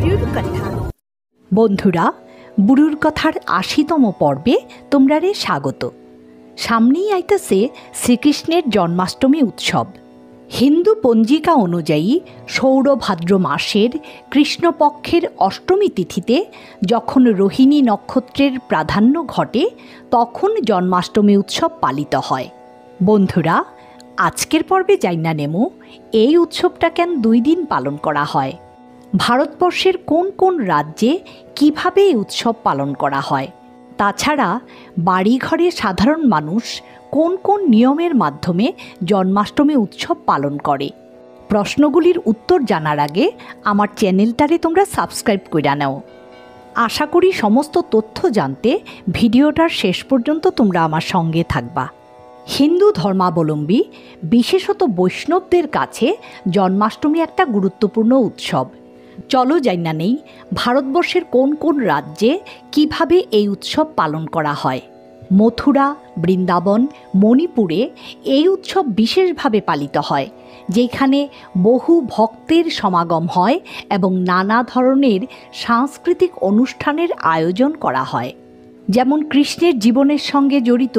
বুড়ুর কথা। বন্ধুরা, বুড়ুর কথার ৮০তম পর্বে তোমরারে স্বাগত। সামনেই আইতেছে শ্রীকৃষ্ণের জন্মাষ্টমী উৎসব। হিন্দু পঞ্জিকা অনুযায়ী সৌরভাদ্র মাসের কৃষ্ণপক্ষের অষ্টমী তিথিতে যখন রোহিণী নক্ষত্রের প্রাধান্য ঘটে তখন জন্মাষ্টমী উৎসব পালিত হয়। বন্ধুরা, আজকের পর্বে জাইনা নেমু এই উৎসবটা কেন ২ দিন পালন করা হয়, ভারতবর্ষের কোন কোন রাজ্যে কিভাবে এই উৎসব পালন করা হয়, তাছাড়া বাড়িঘরে সাধারণ মানুষ কোন কোন নিয়মের মাধ্যমে জন্মাষ্টমী উৎসব পালন করে। প্রশ্নগুলির উত্তর জানার আগে আমার চ্যানেলটারে তোমরা সাবস্ক্রাইব করে নাও। আশা করি সমস্ত তথ্য জানতে ভিডিওটার শেষ পর্যন্ত তোমরা আমার সঙ্গে থাকবা। হিন্দু ধর্মাবলম্বী বিশেষত বৈষ্ণবদের কাছে জন্মাষ্টমী একটা গুরুত্বপূর্ণ উৎসব। চলো জাইনা নেই ভারতবর্ষের কোন কোন রাজ্যে কিভাবে এই উৎসব পালন করা হয়। মথুরা, বৃন্দাবন, মণিপুরে এই উৎসব বিশেষভাবে পালিত হয়, যেখানে বহু ভক্তের সমাগম হয় এবং নানা ধরনের সাংস্কৃতিক অনুষ্ঠানের আয়োজন করা হয়, যেমন কৃষ্ণের জীবনের সঙ্গে জড়িত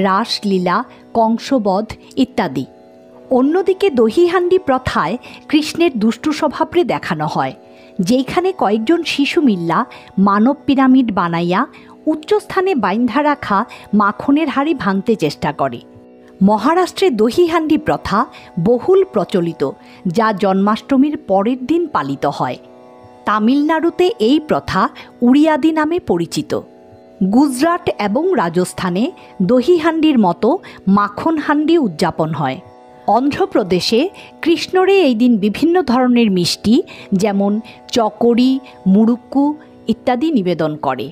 রাসলীলা, কংসবধ ইত্যাদি। অন্যদিকে দহিহান্ডি প্রথায় কৃষ্ণের দুষ্টু স্বভাবরে দেখানো হয়, যেখানে কয়েকজন শিশু মিল্লা মানব পিরামিড বানাইয়া উচ্চস্থানে বাইন্ধা রাখা মাখনের হাড়ি ভাঙতে চেষ্টা করে। মহারাষ্ট্রে দহিহান্ডি প্রথা বহুল প্রচলিত, যা জন্মাষ্টমীর পরের দিন পালিত হয়। তামিলনাড়ুতে এই প্রথা উড়িয়াদি নামে পরিচিত। গুজরাট এবং রাজস্থানে দহিহান্ডির মতো মাখন হান্ডি উদযাপন হয়। অন্ধ্রপ্রদেশে কৃষ্ণরে এই দিন বিভিন্ন ধরনের মিষ্টি যেমন চকরি, মুড়ুক্কু ইত্যাদি নিবেদন করে।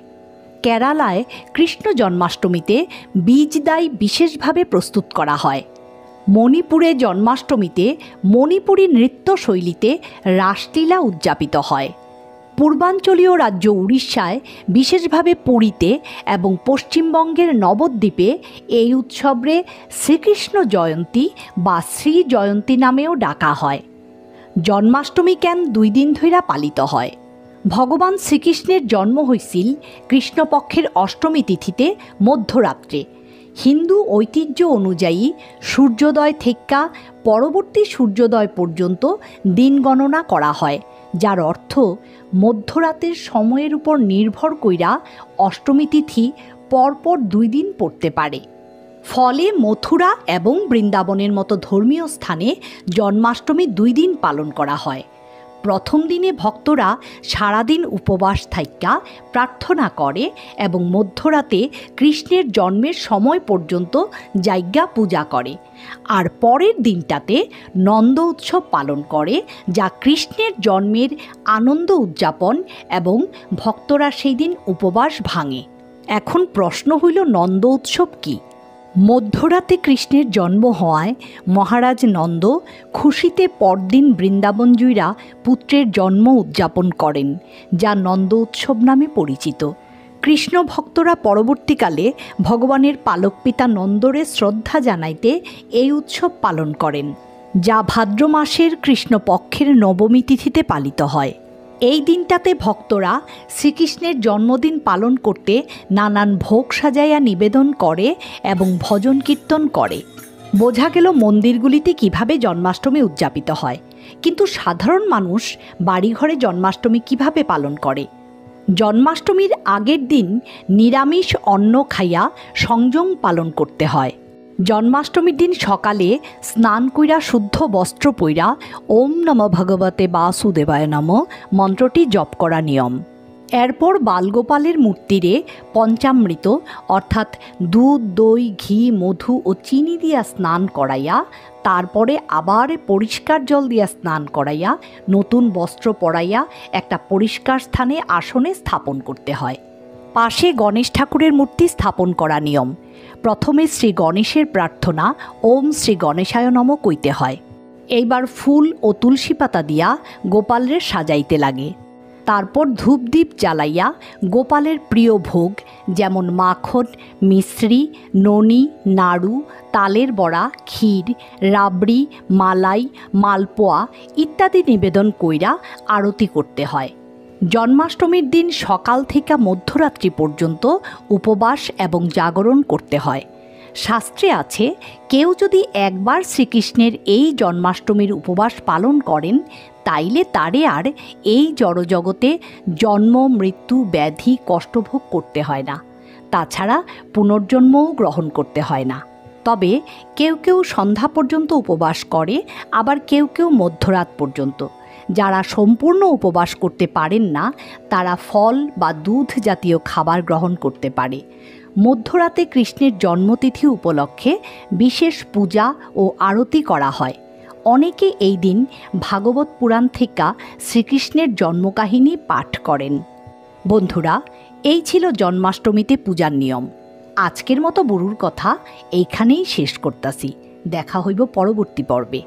কেরালায় কৃষ্ণ জন্মাষ্টমীতে বীজদাই বিশেষভাবে প্রস্তুত করা হয়। মণিপুরে জন্মাষ্টমীতে মণিপুরী নৃত্যশৈলীতে রাসলীলা উদযাপিত হয়। পূর্বাঞ্চলীয় রাজ্য উড়িষ্যায় বিশেষভাবে পুরীতে এবং পশ্চিমবঙ্গের নবদ্বীপে এই উৎসবরে শ্রীকৃষ্ণ জয়ন্তী বা শ্রী জয়ন্তী নামেও ডাকা হয়। জন্মাষ্টমী কেন ২ দিন ধইরা পালিত হয়? ভগবান শ্রীকৃষ্ণের জন্ম হইছিল কৃষ্ণপক্ষের অষ্টমী তিথিতে মধ্যরাত্রে। হিন্দু ঐতিহ্য অনুযায়ী সূর্যোদয় থেকে পরবর্তী সূর্যোদয় পর্যন্ত দিন গণনা করা হয়, যার অর্থ মধ্যরাতের সময়ের উপর নির্ভর কইরা অষ্টমী তিথি পরপর ২ দিন পড়তে পারে। ফলে মথুরা এবং বৃন্দাবনের মতো ধর্মীয় স্থানে জন্মাষ্টমী ২ দিন পালন করা হয়। প্রথম দিনে ভক্তরা সারাদিন উপবাস থাইকা প্রার্থনা করে এবং মধ্যরাতে কৃষ্ণের জন্মের সময় পর্যন্ত যাজ্ঞা পূজা করে, আর পরের দিনটাতে নন্দ উৎসব পালন করে, যা কৃষ্ণের জন্মের আনন্দ উদযাপন এবং ভক্তরা সেই দিন উপবাস ভাঙে। এখন প্রশ্ন হইল, নন্দ উৎসব কী? মধ্যরাতে কৃষ্ণের জন্ম হওয়ায় মহারাজ নন্দ খুশিতে পরদিন বৃন্দাবন জুইরা পুত্রের জন্ম উদযাপন করেন, যা নন্দ উৎসব নামে পরিচিত। কৃষ্ণ ভক্তরা পরবর্তীকালে ভগবানের পালক পিতা নন্দরে শ্রদ্ধা জানাইতে এই উৎসব পালন করেন, যা ভাদ্র মাসের কৃষ্ণপক্ষের নবমী তিথিতে পালিত হয়। এই দিনটাতে ভক্তরা শ্রীকৃষ্ণের জন্মদিন পালন করতে নানান ভোগ সাজাইয়া নিবেদন করে এবং ভজন কীর্তন করে। বোঝা গেল মন্দিরগুলিতে কিভাবে জন্মাষ্টমী উদযাপিত হয়, কিন্তু সাধারণ মানুষ বাড়িঘরে জন্মাষ্টমী কিভাবে পালন করে? জন্মাষ্টমীর আগের দিন নিরামিষ অন্ন খাইয়া সংযম পালন করতে হয়। জন্মাষ্টমীর দিন সকালে স্নান কইরা শুদ্ধ বস্ত্র পইরা ওম নম ভগবতে বাসুদেবায় নম মন্ত্রটি জপ করা নিয়ম। এরপর বালগোপালের মূর্তিরে পঞ্চামৃত অর্থাৎ দুধ, দই, ঘি, মধু ও চিনি দিয়া স্নান করাইয়া, তারপরে আবার পরিষ্কার জল দিয়া স্নান করাইয়া নতুন বস্ত্র পরাইয়া একটা পরিষ্কার স্থানে আসনে স্থাপন করতে হয়। পাশে গণেশ ঠাকুরের মূর্তি স্থাপন করা নিয়ম। প্রথমে শ্রী গণেশের প্রার্থনা ওম শ্রী গণেশায় নম কইতে হয়। এইবার ফুল ও তুলসী পাতা দিয়া গোপালের সাজাইতে লাগে। তারপর ধূপদীপ জ্বালাইয়া গোপালের প্রিয় ভোগ যেমন মাখন, মিশ্রি, ননি, নাড়ু, তালের বড়া, ক্ষীর, রাবড়ি, মালাই, মালপোয়া ইত্যাদি নিবেদন কইরা আরতি করতে হয়। জন্মাষ্টমীর দিন সকাল থেকে মধ্যরাত্রি পর্যন্ত উপবাস এবং জাগরণ করতে হয়। শাস্ত্রে আছে, কেউ যদি একবার শ্রীকৃষ্ণের এই জন্মাষ্টমীর উপবাস পালন করেন তাইলে তারে আর এই জড়জগতে জন্ম, মৃত্যু, ব্যাধি, কষ্টভোগ করতে হয় না। তাছাড়া পুনর্জন্মও গ্রহণ করতে হয় না। তবে কেউ কেউ সন্ধ্যা পর্যন্ত উপবাস করে, আবার কেউ কেউ মধ্যরাত পর্যন্ত। যারা সম্পূর্ণ উপবাস করতে পারেন না তারা ফল বা দুধ জাতীয় খাবার গ্রহণ করতে পারে। মধ্যরাতে কৃষ্ণের জন্মতিথি উপলক্ষে বিশেষ পূজা ও আরতি করা হয়। অনেকে এই দিন ভাগবত পুরাণ থেকে শ্রীকৃষ্ণের জন্মকাহিনী পাঠ করেন। বন্ধুরা, এই ছিল জন্মাষ্টমীতে পূজার নিয়ম। আজকের মতো বুড়ুর কথা এইখানেই শেষ করতাছি। দেখা হইব পরবর্তী পর্বে।